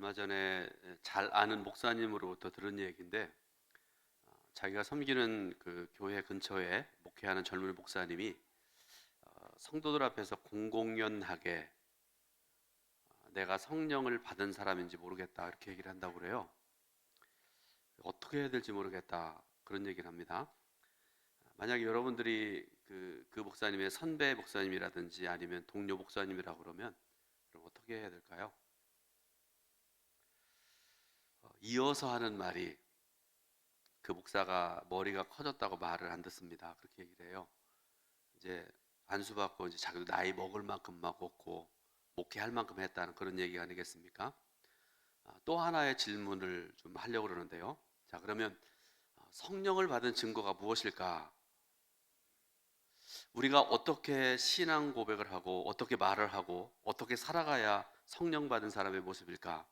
얼마 전에 잘 아는 목사님으로부터 들은 얘기인데, 자기가 섬기는 그 교회 근처에 목회하는 젊은 목사님이 성도들 앞에서 공공연하게 내가 성령을 받은 사람인지 모르겠다 이렇게 얘기를 한다고 그래요. 어떻게 해야 될지 모르겠다 그런 얘기를 합니다. 만약에 여러분들이 그 목사님의 선배 목사님이라든지 아니면 동료 목사님이라고 그러면 그럼 어떻게 해야 될까요? 이어서 하는 말이, 그 목사가 머리가 커졌다고 말을 안 듣습니다. 그렇게 얘기를 해요. 이제 안수받고 이제 자기도 나이 먹을 만큼만 먹고 목회할 만큼 했다는 그런 얘기가 아니겠습니까? 또 하나의 질문을 좀 하려고 그러는데요. 자, 그러면 성령을 받은 증거가 무엇일까? 우리가 어떻게 신앙 고백을 하고 어떻게 말을 하고 어떻게 살아가야 성령 받은 사람의 모습일까?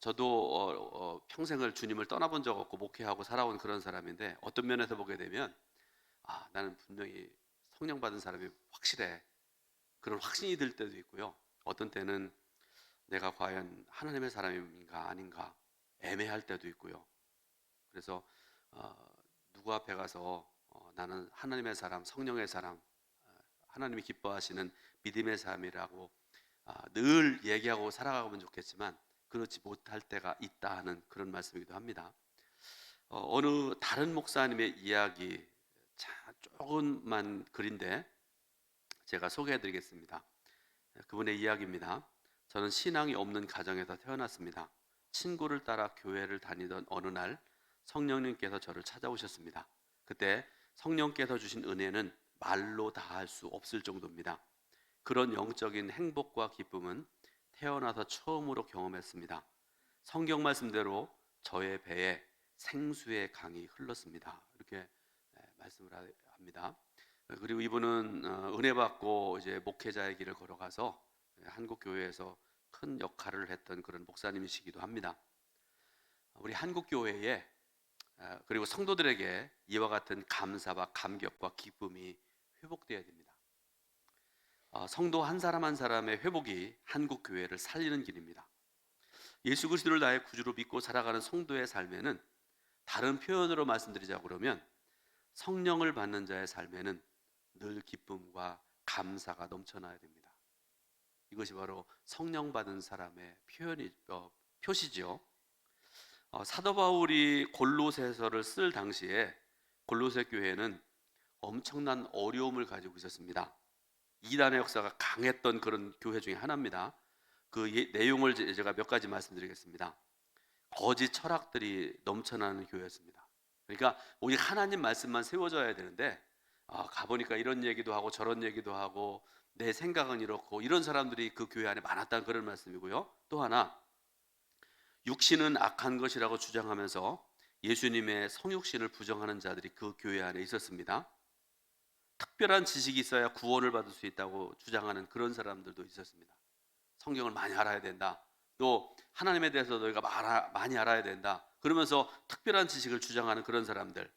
저도 평생을 주님을 떠나본 적 없고 목회하고 살아온 그런 사람인데, 어떤 면에서 보게 되면 나는 분명히 성령 받은 사람이 확실해, 그런 확신이 들 때도 있고요. 어떤 때는 내가 과연 하나님의 사람인가 아닌가 애매할 때도 있고요. 그래서 어, 누구 앞에 가서 나는 하나님의 사람, 성령의 사람, 하나님이 기뻐하시는 믿음의 삶이라고 늘 얘기하고 살아가면 좋겠지만 그렇지 못할 때가 있다 하는 그런 말씀이기도 합니다. 어느 다른 목사님의 이야기, 조금만 글인데 제가 소개해 드리겠습니다. 그분의 이야기입니다. 저는 신앙이 없는 가정에서 태어났습니다. 친구를 따라 교회를 다니던 어느 날 성령님께서 저를 찾아오셨습니다. 그때 성령께서 주신 은혜는 말로 다할 수 없을 정도입니다. 그런 영적인 행복과 기쁨은 태어나서 처음으로 경험했습니다. 성경 말씀대로 저의 배에 생수의 강이 흘렀습니다. 이렇게 말씀을 합니다. 그리고 이분은 은혜 받고 이제 목회자의 길을 걸어가서 한국 교회에서 큰 역할을 했던 그런 목사님이시기도 합니다. 우리 한국 교회에 그리고 성도들에게 이와 같은 감사와 감격과 기쁨이 회복되어야 됩니다. 성도 한 사람 한 사람의 회복이 한국 교회를 살리는 길입니다. 예수 그리스도를 나의 구주로 믿고 살아가는 성도의 삶에는, 다른 표현으로 말씀드리자고 그러면 성령을 받는 자의 삶에는 늘 기쁨과 감사가 넘쳐나야 됩니다. 이것이 바로 성령 받은 사람의 표시죠. 사도 바울이 골로새서를 쓸 당시에 골로새 교회는 엄청난 어려움을 가지고 있었습니다. 이단의 역사가 강했던 그런 교회 중에 하나입니다. 그 내용을 제가 몇 가지 말씀드리겠습니다. 거짓 철학들이 넘쳐나는 교회였습니다. 그러니까 오직 하나님 말씀만 세워져야 되는데 가보니까 이런 얘기도 하고 저런 얘기도 하고 내 생각은 이렇고, 이런 사람들이 그 교회 안에 많았다는 그런 말씀이고요. 또 하나, 육신은 악한 것이라고 주장하면서 예수님의 성육신을 부정하는 자들이 그 교회 안에 있었습니다. 특별한 지식이 있어야 구원을 받을 수 있다고 주장하는 그런 사람들도 있었습니다. 성경을 많이 알아야 된다, 또 하나님에 대해서 너희가 많이 알아야 된다 그러면서 특별한 지식을 주장하는 그런 사람들,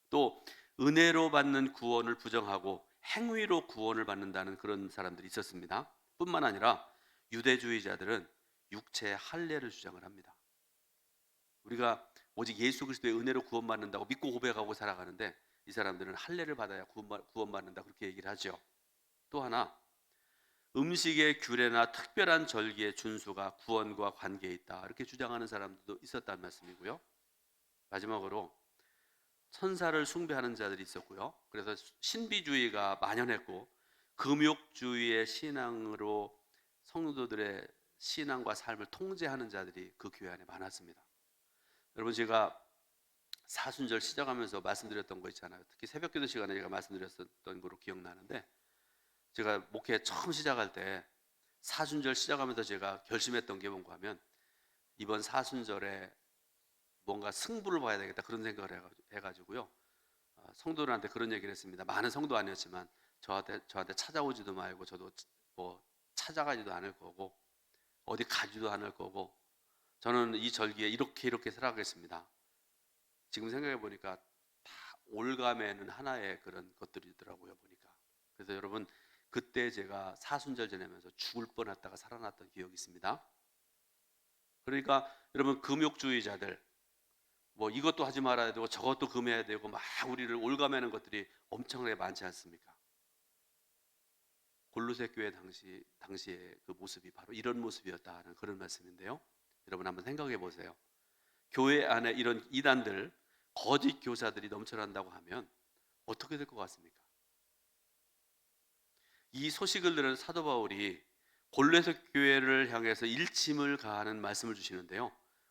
또 은혜로 받는 구원을 부정하고 행위로 구원을 받는다는 그런 사람들이 있었습니다. 뿐만 아니라 유대주의자들은 육체의 할례를 주장을 합니다. 우리가 오직 예수 그리스도의 은혜로 구원받는다고 믿고 고백하고 살아가는데, 이 사람들은 할례를 받아야 구원받는다 그렇게 얘기를 하죠. 또 하나, 음식의 규례나 특별한 절기의 준수가 구원과 관계에 있다 이렇게 주장하는 사람들도 있었다는 말씀이고요. 마지막으로 천사를 숭배하는 자들이 있었고요. 그래서 신비주의가 만연했고, 금욕주의의 신앙으로 성도들의 신앙과 삶을 통제하는 자들이 그 교회 안에 많았습니다. 여러분, 제가 사순절 시작하면서 말씀드렸던 거 있잖아요. 특히 새벽기도 시간에 제가 말씀드렸던 거로 기억나는데, 제가 목회 처음 시작할 때 사순절 시작하면서 제가 결심했던 게 뭔가 하면, 이번 사순절에 뭔가 승부를 봐야 되겠다 그런 생각을 해가지고요. 성도들한테 그런 얘기를 했습니다. 많은 성도 아니었지만 저한테 찾아오지도 말고, 저도 뭐 찾아가지도 않을 거고 어디 가지도 않을 거고, 저는 이 절기에 이렇게 살아가겠습니다. 지금 생각해 보니까 다 올가매는 하나의 그런 것들이더라고요, 보니까. 그래서 여러분, 그때 제가 사순절 지내면서 죽을 뻔했다가 살아났던 기억이 있습니다. 그러니까 여러분, 금욕주의자들 뭐 이것도 하지 말아야 되고 저것도 금해야 되고 막 우리를 올가매는 것들이 엄청나게 많지 않습니까? 골로새 교회 당시의 그 모습이 바로 이런 모습이었다는 그런 말씀인데요. 여러분 한번 생각해 보세요. 교회 안에 이런 이단들, 거짓 교사들이 넘쳐난다고 하면 어떻게 될 것 같습니까? 이 소식을 들은 사도 바울이 골로새 교회를 향해서 일침을 가하는 말씀을 주시는데요.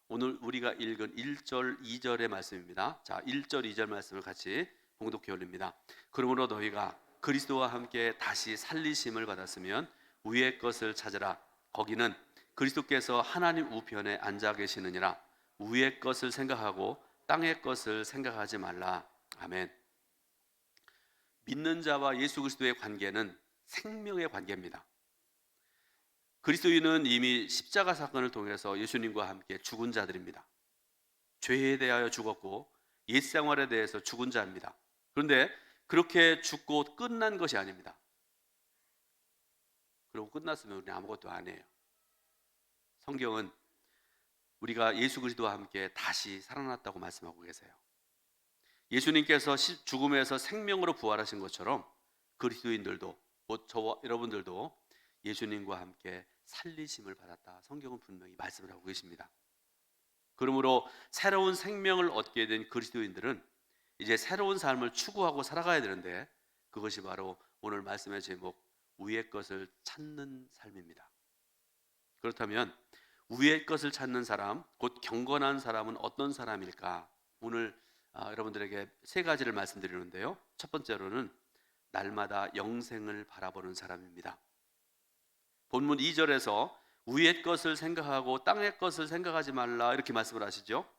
오늘 우리가 읽은 1절, 2절의 말씀입니다. 자, 1절, 2절 말씀을 같이 봉독해 올립니다. 그러므로 너희가 그리스도와 함께 다시 살리심을 받았으면 위의 것을 찾으라. 거기는 그리스도께서 하나님 우편에 앉아 계시느니라. 위의 것을 생각하고 땅의 것을 생각하지 말라. 아멘. 믿는 자와 예수 그리스도의 관계는 생명의 관계입니다. 그리스도인은 이미 십자가 사건을 통해서 예수님과 함께 죽은 자들입니다. 죄에 대하여 죽었고 옛 생활에 대해서 죽은 자입니다. 그런데 그렇게 죽고 끝난 것이 아닙니다. 그리고 끝났으면 우리는 아무것도 안 해요. 성경은 우리가 예수 그리스도와 함께 다시 살아났다고 말씀하고 계세요. 예수님께서 죽음에서 생명으로 부활하신 것처럼 그리스도인들도, 곧 저와 여러분들도 예수님과 함께 살리심을 받았다. 성경은 분명히 말씀을 하고 계십니다. 그러므로 새로운 생명을 얻게 된 그리스도인들은 이제 새로운 삶을 추구하고 살아가야 되는데, 그것이 바로 오늘 말씀의 제목, 위의 것을 찾는 삶입니다. 그렇다면 위의 것을 찾는 사람, 곧 경건한 사람은 어떤 사람일까? 오늘 여러분들에게 세 가지를 말씀드리는데요. 첫 번째로는 날마다 영생을 바라보는 사람입니다. 본문 2절에서 위의 것을 생각하고 땅의 것을 생각하지 말라, 이렇게 말씀을 하시죠.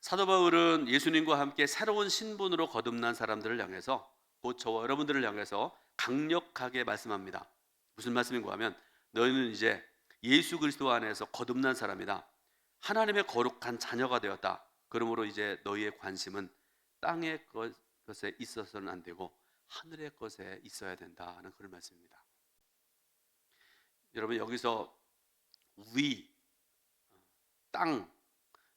사도 바울은 예수님과 함께 새로운 신분으로 거듭난 사람들을 향해서, 곧 저와 여러분들을 향해서 강력하게 말씀합니다. 무슨 말씀인가 하면, 너희는 이제 예수 그리스도 안에서 거듭난 사람이다. 하나님의 거룩한 자녀가 되었다. 그러므로 이제 너희의 관심은 땅의 것에 있어서는 안 되고 하늘의 것에 있어야 된다는 그런 말씀입니다. 여러분, 여기서 위, 땅,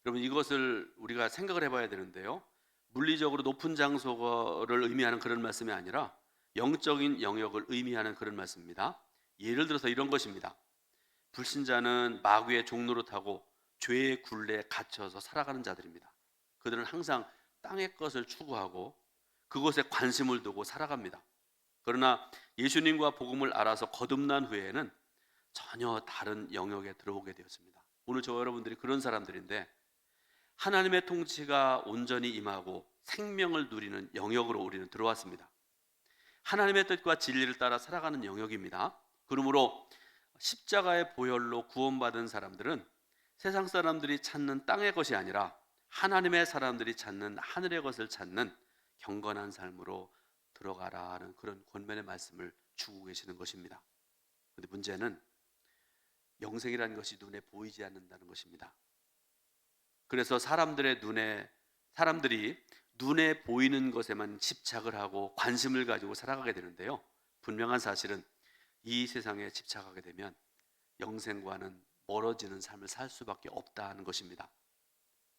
여러분 이것을 우리가 생각을 해봐야 되는데요. 물리적으로 높은 장소를 의미하는 그런 말씀이 아니라 영적인 영역을 의미하는 그런 말씀입니다. 예를 들어서 이런 것입니다. 불신자는 마귀의 종로를 타고 죄의 굴레에 갇혀서 살아가는 자들입니다. 그들은 항상 땅의 것을 추구하고 그것에 관심을 두고 살아갑니다. 그러나 예수님과 복음을 알아서 거듭난 후에는 전혀 다른 영역에 들어오게 되었습니다. 오늘 저와 여러분들이 그런 사람들인데, 하나님의 통치가 온전히 임하고 생명을 누리는 영역으로 우리는 들어왔습니다. 하나님의 뜻과 진리를 따라 살아가는 영역입니다. 그러므로 십자가의 보혈로 구원받은 사람들은 세상 사람들이 찾는 땅의 것이 아니라 하나님의 사람들이 찾는 하늘의 것을 찾는 경건한 삶으로 들어가라는 그런 권면의 말씀을 주고 계시는 것입니다. 그런데 문제는 영생이라는 것이 눈에 보이지 않는다는 것입니다. 그래서 사람들이 눈에 보이는 것에만 집착을 하고 관심을 가지고 살아가게 되는데요. 분명한 사실은 이 세상에 집착하게 되면 영생과는 멀어지는 삶을 살 수밖에 없다는 것입니다.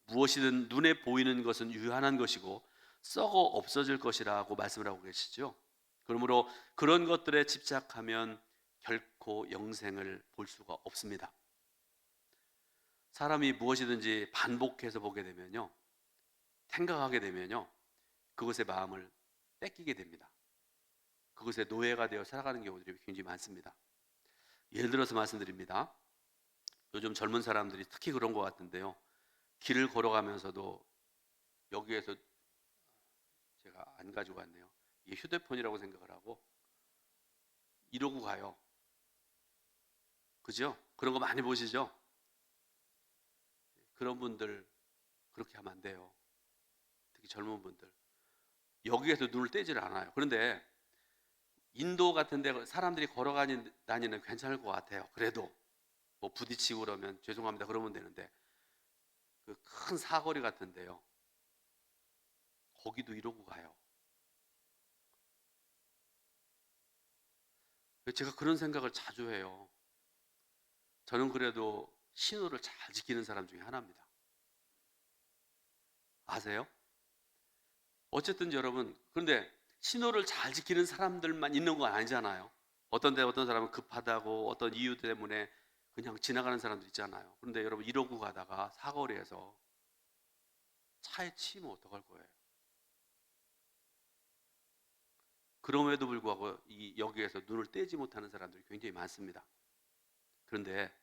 무엇이든 눈에 보이는 것은 유한한 것이고 썩어 없어질 것이라고 말씀을 하고 계시죠. 그러므로 그런 것들에 집착하면 결코 영생을 볼 수가 없습니다. 사람이 무엇이든지 반복해서 보게 되면요, 생각하게 되면요, 그것의 마음을 뺏기게 됩니다. 그것의 노예가 되어 살아가는 경우들이 굉장히 많습니다. 예를 들어서 말씀드립니다. 요즘 젊은 사람들이 특히 그런 것 같은데요, 길을 걸어가면서도 여기에서 제가 안 가지고 왔네요. 이게 휴대폰이라고 생각을 하고 이러고 가요. 그죠? 그런 거 많이 보시죠? 그런 분들 그렇게 하면 안 돼요. 특히 젊은 분들. 여기에서 눈을 떼질 않아요. 그런데 인도 같은 데 사람들이 걸어다니는 괜찮을 것 같아요. 그래도 뭐 부딪히고 그러면 죄송합니다 그러면 되는데, 그 큰 사거리 같은데요, 거기도 이러고 가요. 제가 그런 생각을 자주 해요. 저는 그래도 신호를 잘 지키는 사람 중에 하나입니다. 아세요? 어쨌든 여러분, 그런데 신호를 잘 지키는 사람들만 있는 건 아니잖아요. 어떤 사람은 급하다고 어떤 이유 때문에 그냥 지나가는 사람도 있잖아요. 그런데 여러분, 이러고 가다가 사거리에서 차에 치이면 어떡할 거예요? 그럼에도 불구하고 여기에서 눈을 떼지 못하는 사람들이 굉장히 많습니다. 그런데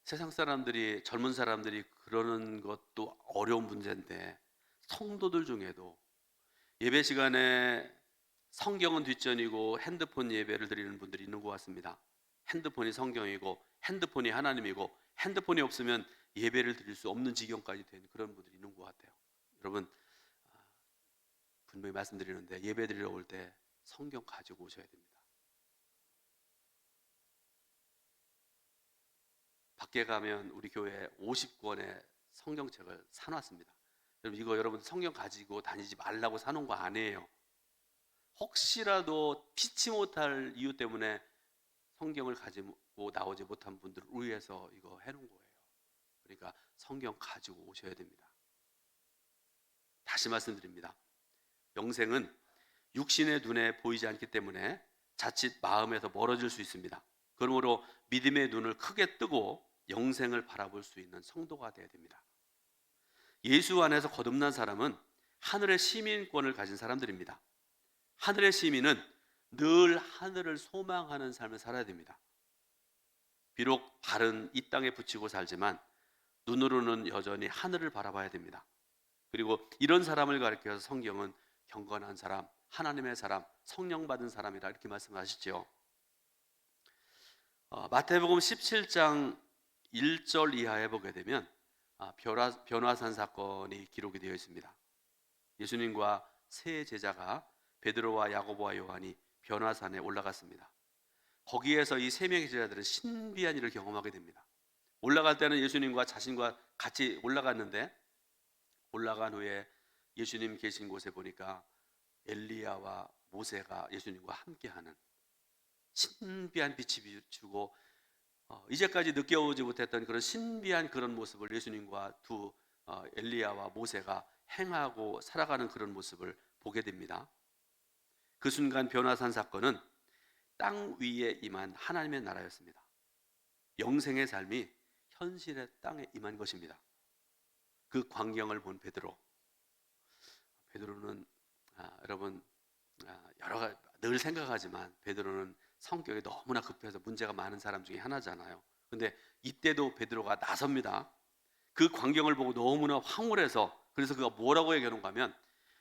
세상 사람들이, 젊은 사람들이 그러는 것도 어려운 문제인데, 성도들 중에도 예배 시간에 성경은 뒷전이고 핸드폰 예배를 드리는 분들이 있는 것 같습니다. 핸드폰이 성경이고 핸드폰이 하나님이고 핸드폰이 없으면 예배를 드릴 수 없는 지경까지 된 그런 분들이 있는 것 같아요. 여러분, 분명히 말씀드리는데, 예배 드리러 올 때 성경 가지고 오셔야 됩니다. 밖에 가면 우리 교회에 50권의 성경책을 사놨습니다. 여러분, 이거 여러분 성경 가지고 다니지 말라고 사놓은 거 아니에요. 혹시라도 피치 못할 이유 때문에 성경을 가지고 나오지 못한 분들을 위해서 이거 해놓은 거예요. 그러니까 성경 가지고 오셔야 됩니다. 다시 말씀드립니다. 영생은 육신의 눈에 보이지 않기 때문에 자칫 마음에서 멀어질 수 있습니다. 그러므로 믿음의 눈을 크게 뜨고 영생을 바라볼 수 있는 성도가 되어야 됩니다. 예수 안에서 거듭난 사람은 하늘의 시민권을 가진 사람들입니다. 하늘의 시민은 늘 하늘을 소망하는 삶을 살아야 됩니다. 비록 발은 이 땅에 붙이고 살지만 눈으로는 여전히 하늘을 바라봐야 됩니다. 그리고 이런 사람을 가리켜서 성경은 경건한 사람, 하나님의 사람, 성령 받은 사람이라 이렇게 말씀하시죠. 마태복음 17장 1절 이하에 보게 되면 변화산 사건이 기록이 되어 있습니다. 예수님과 세 제자가 베드로와 야고보와 요한이 변화산에 올라갔습니다. 거기에서 이 세 명의 제자들은 신비한 일을 경험하게 됩니다. 올라갈 때는 예수님과 자신과 같이 올라갔는데, 올라간 후에 예수님 계신 곳에 보니까 엘리야와 모세가 예수님과 함께하는 신비한 빛이 비추고 이제까지 느껴오지 못했던 그런 신비한 그런 모습을 예수님과 엘리야와 모세가 행하고 살아가는 그런 모습을 보게 됩니다. 그 순간 변화산 사건은 땅 위에 임한 하나님의 나라였습니다. 영생의 삶이 현실의 땅에 임한 것입니다. 그 광경을 본 베드로는 여러분, 늘 생각하지만 베드로는 성격이 너무나 급해서 문제가 많은 사람 중에 하나잖아요. 근데 이때도 베드로가 나섭니다. 그 광경을 보고 너무나 황홀해서, 그래서 그가 뭐라고 얘기하는가 하면,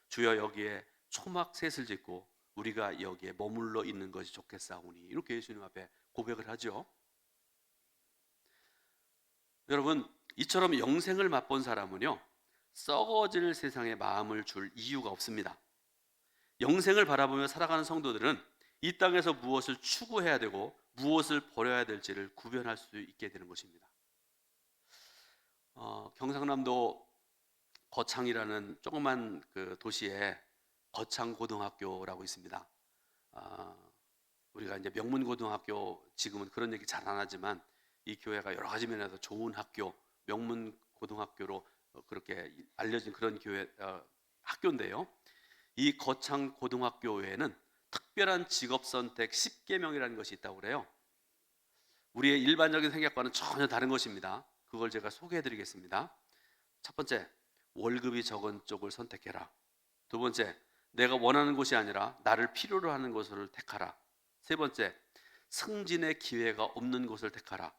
주여 여기에 초막 셋을 짓고 우리가 여기에 머물러 있는 것이 좋겠사오니, 이렇게 예수님 앞에 고백을 하죠. 여러분, 이처럼 영생을 맛본 사람은요, 썩어질 세상에 마음을 줄 이유가 없습니다. 영생을 바라보며 살아가는 성도들은 이 땅에서 무엇을 추구해야 되고 무엇을 버려야 될지를 구별할 수 있게 되는 것입니다. 경상남도 거창이라는 조그만 그 도시에 거창고등학교라고 있습니다. 우리가 이제 명문고등학교, 지금은 그런 얘기 잘 안 하지만 이 교회가 여러 가지 면에서 좋은 학교, 명문고등학교로 그렇게 알려진 그런 학교인데요. 이 거창고등학교에는 특별한 직업선택 10계명이라는 것이 있다고 그래요. 우리의 일반적인 생각과는 전혀 다른 것입니다. 그걸 제가 소개해 드리겠습니다. 첫 번째, 월급이 적은 쪽을 선택해라. 두 번째, 내가 원하는 곳이 아니라 나를 필요로 하는 곳을 택하라. 세 번째, 승진의 기회가 없는 곳을 택하라.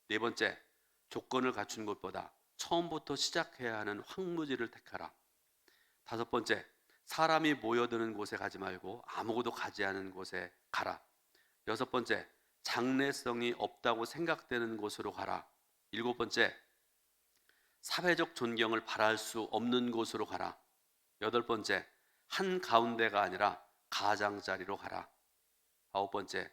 네 번째, 조건을 갖춘 곳보다 처음부터 시작해야 하는 황무지를 택하라. 다섯 번째, 사람이 모여드는 곳에 가지 말고 아무것도 가지 않은 곳에 가라. 여섯 번째, 장래성이 없다고 생각되는 곳으로 가라. 일곱 번째, 사회적 존경을 바랄 수 없는 곳으로 가라. 여덟 번째, 한 가운데가 아니라 가장자리로 가라. 아홉 번째,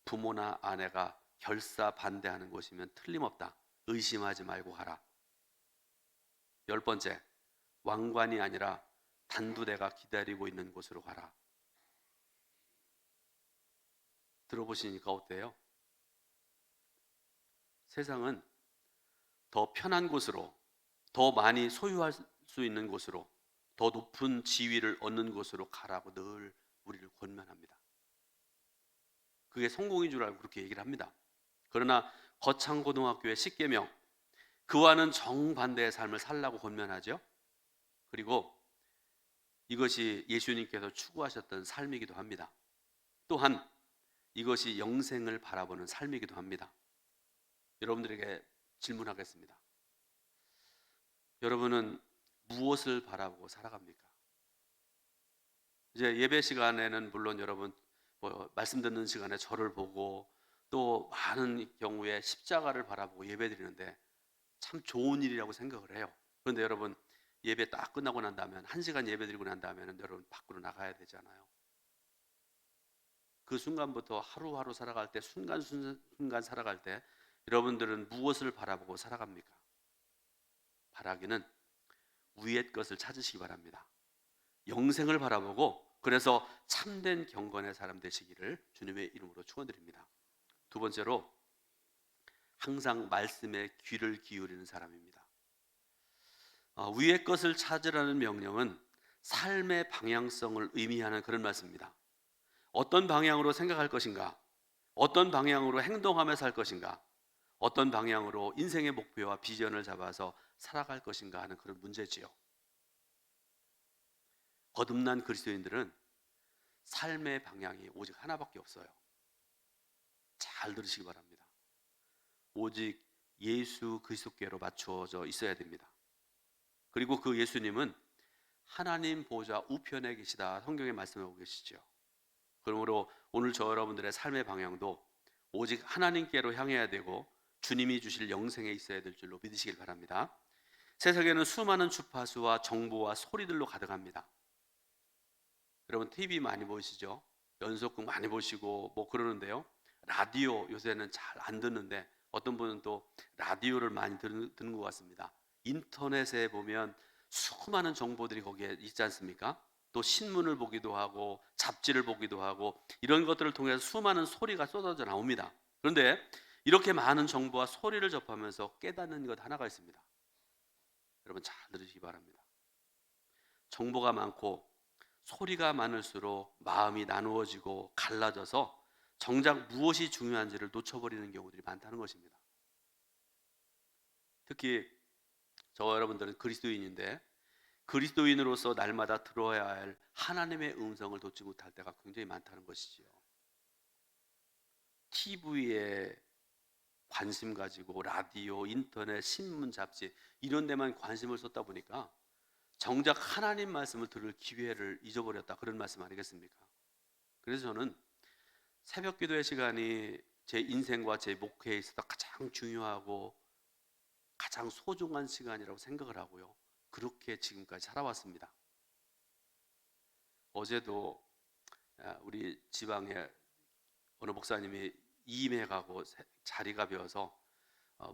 부모나 아내가 결사 반대하는 곳이면 틀림없다. 의심하지 말고 가라. 열 번째, 왕관이 아니라 단두대가 기다리고 있는 곳으로 가라. 들어보시니까 어때요? 세상은 더 편한 곳으로, 더 많이 소유할 수 있는 곳으로, 더 높은 지위를 얻는 곳으로 가라고 늘 우리를 권면합니다. 그게 성공인 줄 알고 그렇게 얘기를 합니다. 그러나 거창고등학교의 10계명, 그와는 정반대의 삶을 살라고 권면하죠. 그리고 이것이 예수님께서 추구하셨던 삶이기도 합니다. 또한 이것이 영생을 바라보는 삶이기도 합니다. 여러분들에게 질문하겠습니다. 여러분은 무엇을 바라보고 살아갑니까? 이제 예배 시간에는 물론 여러분 말씀 듣는 시간에 저를 보고 또 많은 경우에 십자가를 바라보고 예배드리는데 참 좋은 일이라고 생각을 해요. 그런데 여러분 예배 딱 끝나고 난 다음에 1시간 예배드리고 난 다음에는 여러분 밖으로 나가야 되잖아요. 그 순간부터 하루하루 살아갈 때 순간순간 살아갈 때 여러분들은 무엇을 바라보고 살아갑니까? 바라기는 위의 것을 찾으시기 바랍니다. 영생을 바라보고 그래서 참된 경건의 사람 되시기를 주님의 이름으로 축원드립니다. 두 번째로 항상 말씀에 귀를 기울이는 사람입니다. 위의 것을 찾으라는 명령은 삶의 방향성을 의미하는 그런 말씀입니다. 어떤 방향으로 생각할 것인가? 어떤 방향으로 행동하며 살 것인가? 어떤 방향으로 인생의 목표와 비전을 잡아서 살아갈 것인가 하는 그런 문제지요. 거듭난 그리스도인들은 삶의 방향이 오직 하나밖에 없어요. 잘 들으시기 바랍니다. 오직 예수 그리스도께로 맞추어져 있어야 됩니다. 그리고 그 예수님은 하나님 보좌 우편에 계시다 성경에 말씀하고 계시죠. 그러므로 오늘 저 여러분들의 삶의 방향도 오직 하나님께로 향해야 되고 주님이 주실 영생에 있어야 될 줄로 믿으시길 바랍니다. 세상에는 수많은 주파수와 정보와 소리들로 가득합니다. 여러분 TV 많이 보시죠? 연속극 많이 보시고 뭐 그러는데요. 라디오 요새는 잘 안 듣는데 어떤 분은 또 라디오를 많이 듣는 것 같습니다. 인터넷에 보면 수많은 정보들이 거기에 있지 않습니까? 또 신문을 보기도 하고 잡지를 보기도 하고 이런 것들을 통해서 수많은 소리가 쏟아져 나옵니다. 그런데 이렇게 많은 정보와 소리를 접하면서 깨닫는 것 하나가 있습니다. 여러분 잘 들으시기 바랍니다. 정보가 많고 소리가 많을수록 마음이 나누어지고 갈라져서 정작 무엇이 중요한지를 놓쳐버리는 경우들이 많다는 것입니다. 특히 저와 여러분들은 그리스도인인데 그리스도인으로서 날마다 들어야 할 하나님의 음성을 듣지 못할 때가 굉장히 많다는 것이지요. TV에 관심 가지고 라디오, 인터넷, 신문, 잡지 이런 데만 관심을 쏟다 보니까 정작 하나님 말씀을 들을 기회를 잊어버렸다 그런 말씀 아니겠습니까? 그래서 저는 새벽 기도의 시간이 제 인생과 제 목회에 있어서 가장 중요하고 가장 소중한 시간이라고 생각을 하고요. 그렇게 지금까지 살아왔습니다. 어제도 우리 지방에 어느 목사님이 이임해 가고 자리가 비어서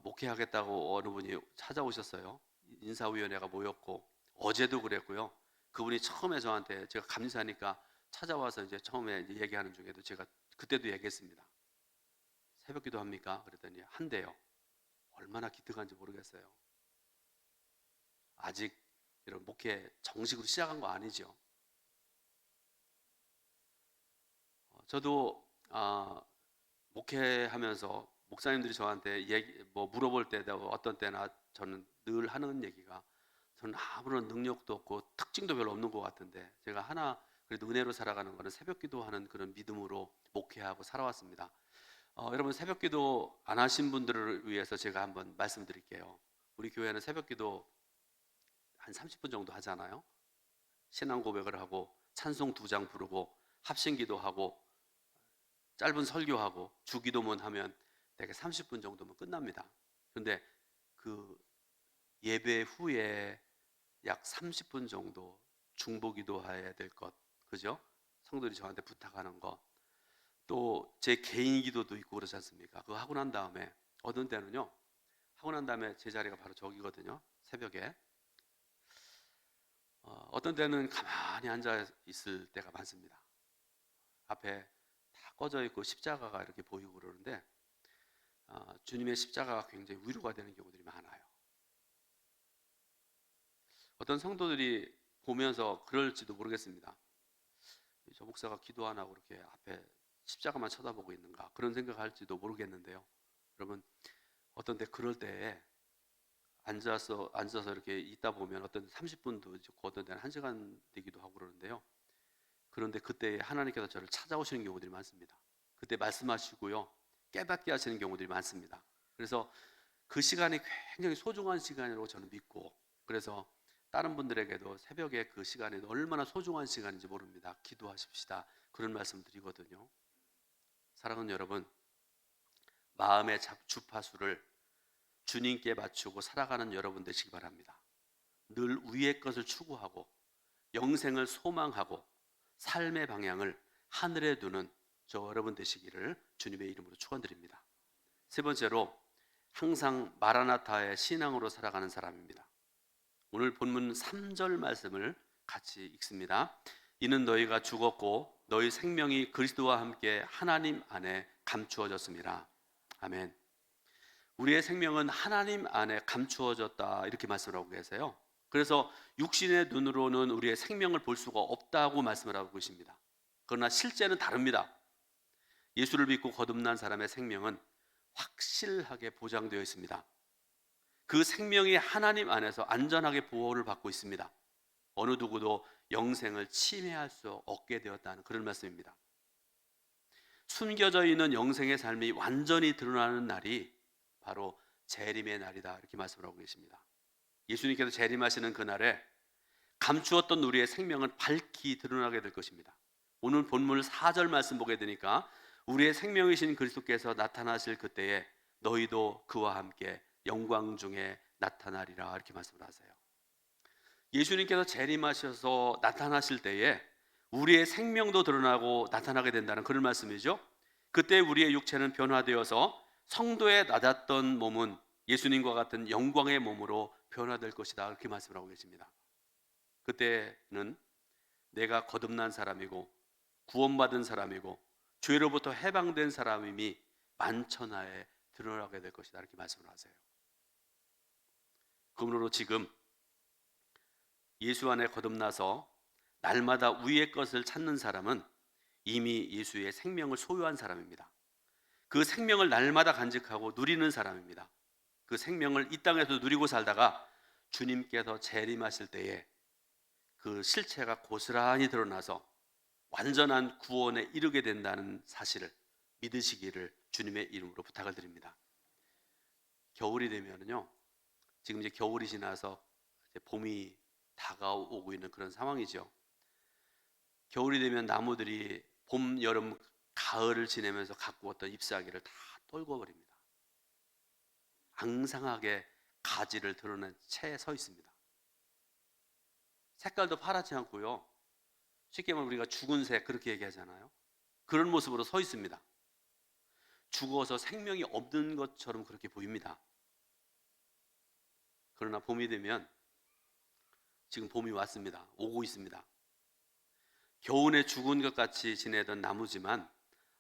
목회하겠다고 어느 분이 찾아오셨어요. 인사위원회가 모였고 어제도 그랬고요. 그분이 처음에 저한테 제가 감사하니까 찾아와서 이제 처음에 이제 얘기하는 중에도 제가 그때도 얘기했습니다. 새벽 기도 합니까? 그랬더니 한대요. 얼마나 기특한지 모르겠어요. 아직 이런 목회 정식으로 시작한 거 아니죠. 저도 목회하면서 목사님들이 저한테 뭐 물어볼 때도 어떤 때나 저는 늘 하는 얘기가 저는 아무런 능력도 없고 특징도 별로 없는 것 같은데 제가 하나 그래도 은혜로 살아가는 거는 새벽 기도하는 그런 믿음으로 목회하고 살아왔습니다. 여러분 새벽 기도 안 하신 분들을 위해서 제가 한번 말씀드릴게요. 우리 교회는 새벽 기도 한 30분 정도 하잖아요. 신앙 고백을 하고 찬송 2장 부르고 합심 기도하고 짧은 설교하고 주기도문 하면 대개 30분 정도면 끝납니다. 그런데 그 예배 후에 약 30분 정도 중보기도 해야 될 것, 그죠? 성도들이 저한테 부탁하는 것, 또 제 개인 기도도 있고 그렇지 않습니까? 그거 하고 난 다음에 어떤 때는요, 하고 난 다음에 제 자리가 바로 저기거든요. 새벽에 어떤 때는 가만히 앉아 있을 때가 많습니다. 앞에 다 꺼져 있고 십자가가 이렇게 보이고 그러는데 주님의 십자가가 굉장히 위로가 되는 경우들이 많아요. 어떤 성도들이 보면서 그럴지도 모르겠습니다. 저 목사가 기도 안 하고 이렇게 앞에 십자가만 쳐다보고 있는가, 그런 생각할지도 모르겠는데요. 여러분, 어떤 때 그럴 때에 앉아서 이렇게 있다 보면 어떤 30분도 있고 어떤 때는 1시간 되기도 하고 그러는데요. 그런데 그때 하나님께서 저를 찾아오시는 경우들이 많습니다. 그때 말씀하시고요, 깨닫게 하시는 경우들이 많습니다. 그래서 그 시간이 굉장히 소중한 시간이라고 저는 믿고, 그래서 다른 분들에게도 새벽에 그 시간이 얼마나 소중한 시간인지 모릅니다. 기도하십시다, 그런 말씀 드리거든요. 사랑하는 여러분, 마음의 주파수를 주님께 맞추고 살아가는 여러분 되시기 바랍니다. 늘 위의 것을 추구하고 영생을 소망하고 삶의 방향을 하늘에 두는 저 여러분 되시기를 주님의 이름으로 축원드립니다. 세 번째로, 항상 마라나타의 신앙으로 살아가는 사람입니다. 오늘 본문 3절 말씀을 같이 읽습니다. 이는 너희가 죽었고 너희 생명이 그리스도와 함께 하나님 안에 감추어졌습니다. 아멘. 우리의 생명은 하나님 안에 감추어졌다, 이렇게 말씀을 하고 계세요. 그래서 육신의 눈으로는 우리의 생명을 볼 수가 없다고 말씀을 하고 계십니다. 그러나 실제는 다릅니다. 예수를 믿고 거듭난 사람의 생명은 확실하게 보장되어 있습니다. 그 생명이 하나님 안에서 안전하게 보호를 받고 있습니다. 어느 누구도 영생을 침해할 수 없게 되었다는 그런 말씀입니다. 숨겨져 있는 영생의 삶이 완전히 드러나는 날이 바로 재림의 날이다, 이렇게 말씀을 하고 계십니다. 예수님께서 재림하시는 그날에 감추었던 우리의 생명은 밝히 드러나게 될 것입니다. 오늘 본문 4절 말씀 보게 되니까 우리의 생명이신 그리스도께서 나타나실 그때에 너희도 그와 함께 영광 중에 나타나리라, 이렇게 말씀을 하세요. 예수님께서 재림하셔서 나타나실 때에 우리의 생명도 드러나고 나타나게 된다는 그런 말씀이죠. 그때 우리의 육체는 변화되어서 성도의 낮았던 몸은 예수님과 같은 영광의 몸으로 변화될 것이다, 이렇게 말씀을 하고 계십니다. 그때는 내가 거듭난 사람이고 구원받은 사람이고 죄로부터 해방된 사람임이 만천하에 드러나게 될 것이다, 이렇게 말씀을 하세요. 그러므로 지금 예수 안에 거듭나서 날마다 위의 것을 찾는 사람은 이미 예수의 생명을 소유한 사람입니다. 그 생명을 날마다 간직하고 누리는 사람입니다. 그 생명을 이 땅에서 누리고 살다가 주님께서 재림하실 때에 그 실체가 고스란히 드러나서 완전한 구원에 이르게 된다는 사실을 믿으시기를 주님의 이름으로 부탁을 드립니다. 겨울이 되면요, 지금 이제 겨울이 지나서 이제 봄이 다가오고 있는 그런 상황이죠. 겨울이 되면 나무들이 봄, 여름, 가을을 지내면서 갖고 왔던 잎사귀를 다 떨궈 버립니다. 앙상하게 가지를 드러낸 채 서 있습니다. 색깔도 파랗지 않고요, 쉽게 말하면 우리가 죽은 색, 그렇게 얘기하잖아요. 그런 모습으로 서 있습니다. 죽어서 생명이 없는 것처럼 그렇게 보입니다. 그러나 봄이 되면, 지금 봄이 왔습니다. 오고 있습니다. 겨우내 죽은 것 같이 지내던 나무지만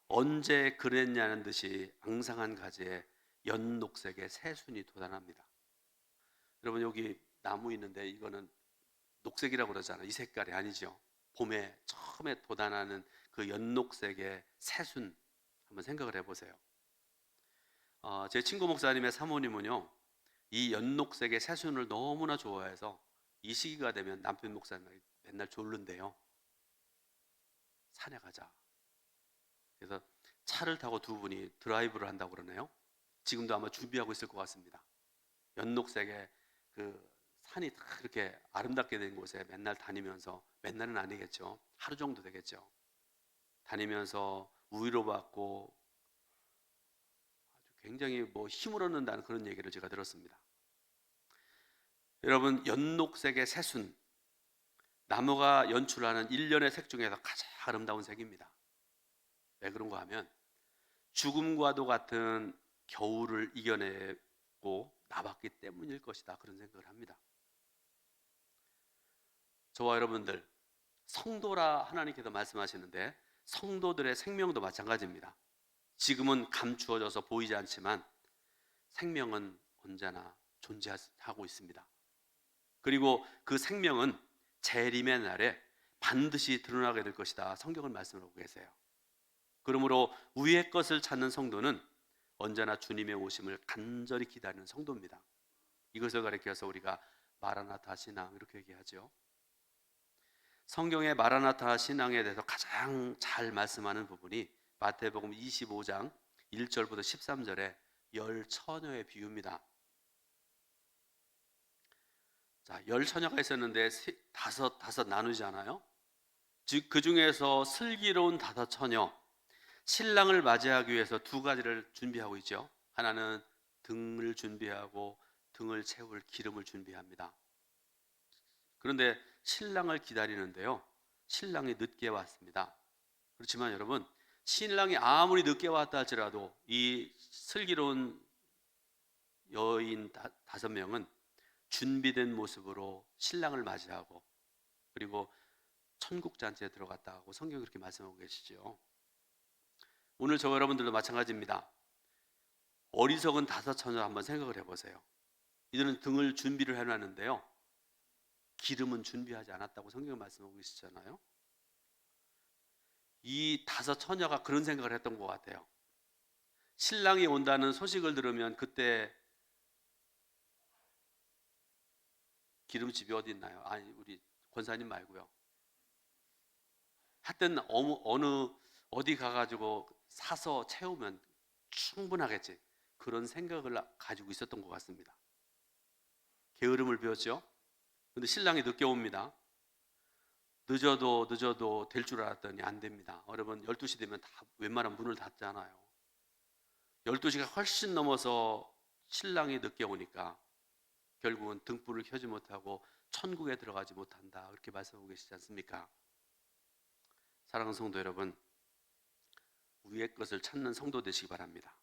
언제 그랬냐는 듯이 앙상한 가지에 연녹색의 새순이 돋아납니다. 여러분, 여기 나무 있는데 이거는 녹색이라고 그러잖아요. 이 색깔이 아니죠. 봄에 처음에 돋아나는 그 연녹색의 새순, 한번 생각을 해보세요. 제 친구 목사님의 사모님은요, 이 연녹색의 새순을 너무나 좋아해서 이 시기가 되면 남편 목사님이 맨날 졸른대요. 산에 가자. 그래서 차를 타고 두 분이 드라이브를 한다고 그러네요. 지금도 아마 준비하고 있을 것 같습니다. 연녹색의 그 산이 다 그렇게 아름답게 된 곳에 맨날 다니면서, 맨날은 아니겠죠, 하루 정도 되겠죠, 다니면서 우위로 받고 아주 굉장히 힘을 얻는다는 그런 얘기를 제가 들었습니다. 여러분, 연녹색의 새순, 나무가 연출하는 일련의 색 중에서 가장 아름다운 색입니다. 왜 그런가 하면 죽음과도 같은 겨울을 이겨내고 나왔기 때문일 것이다, 그런 생각을 합니다. 저와 여러분들, 성도라 하나님께서 말씀하시는데 성도들의 생명도 마찬가지입니다. 지금은 감추어져서 보이지 않지만 생명은 언제나 존재하고 있습니다. 그리고 그 생명은 재림의 날에 반드시 드러나게 될 것이다. 성경을 말씀하고 계세요. 그러므로 위의 것을 찾는 성도는 언제나 주님의 오심을 간절히 기다리는 성도입니다. 이것을 가리켜서 우리가 마라나타 신앙 이렇게 얘기하죠. 성경의 마라나타 신앙에 대해서 가장 잘 말씀하는 부분이 마태복음 25장 1절부터 13절에 열 처녀의 비유입니다. 자, 열 처녀가 있었는데 다섯 나누잖아요. 즉 그 중에서 슬기로운 다섯 처녀, 신랑을 맞이하기 위해서 두 가지를 준비하고 있죠. 하나는 등을 준비하고 등을 채울 기름을 준비합니다. 그런데 신랑을 기다리는데요, 신랑이 늦게 왔습니다. 그렇지만 여러분, 신랑이 아무리 늦게 왔다 할지라도 이 슬기로운 여인 다섯 명은 준비된 모습으로 신랑을 맞이하고 그리고 천국 잔치에 들어갔다고 성경이 그렇게 말씀하고 계시죠. 오늘 저와 여러분들도 마찬가지입니다. 어리석은 다섯 처녀 한번 생각을 해보세요. 이들은 등을 준비를 해놨는데요, 기름은 준비하지 않았다고 성경이 말씀하고 계시잖아요. 이 다섯 처녀가 그런 생각을 했던 것 같아요. 신랑이 온다는 소식을 들으면 그때 기름집이 어디 있나요? 아니, 우리 권사님 말고요. 하여튼 어디 가가지고 사서 채우면 충분하겠지, 그런 생각을 가지고 있었던 것 같습니다. 게으름을 피웠죠. 근데 신랑이 늦게 옵니다. 늦어도 될 줄 알았더니 안 됩니다. 여러분, 12시 되면 다 웬만한 문을 닫잖아요. 12시가 훨씬 넘어서 신랑이 늦게 오니까 결국은 등불을 켜지 못하고 천국에 들어가지 못한다, 그렇게 말씀하고 계시지 않습니까? 사랑하는 성도 여러분, 위의 것을 찾는 성도 되시기 바랍니다.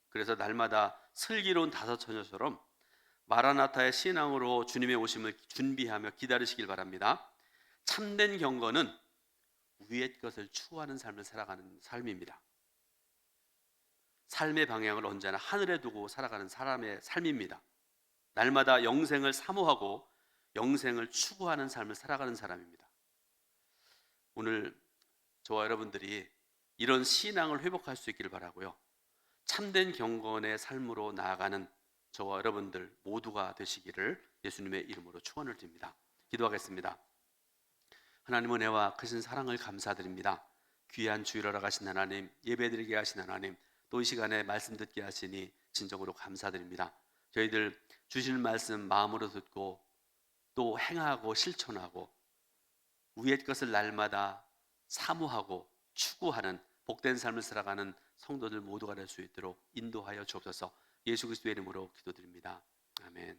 그래서 날마다 슬기로운 다섯 처녀처럼 마라나타의 신앙으로 주님의 오심을 준비하며 기다리시길 바랍니다. 참된 경건은 위의 것을 추구하는 삶을 살아가는 삶입니다. 삶의 방향을 언제나 하늘에 두고 살아가는 사람의 삶입니다. 날마다 영생을 사모하고 영생을 추구하는 삶을 살아가는 사람입니다. 오늘 저와 여러분들이 이런 신앙을 회복할 수 있기를 바라고요, 참된 경건의 삶으로 나아가는 저와 여러분들 모두가 되시기를 예수님의 이름으로 축원을 드립니다. 기도하겠습니다. 하나님 은혜와 크신 사랑을 감사드립니다. 귀한 주일하러 가신 하나님, 예배드리게 하신 하나님, 또 이 시간에 말씀 듣게 하시니 진정으로 감사드립니다. 저희들 주시는 말씀 마음으로 듣고 또 행하고 실천하고 위의 것을 날마다 사모하고 추구하는 복된 삶을 살아가는 성도들 모두가 될 수 있도록 인도하여 주옵소서. 예수 그리스도의 이름으로 기도드립니다. 아멘.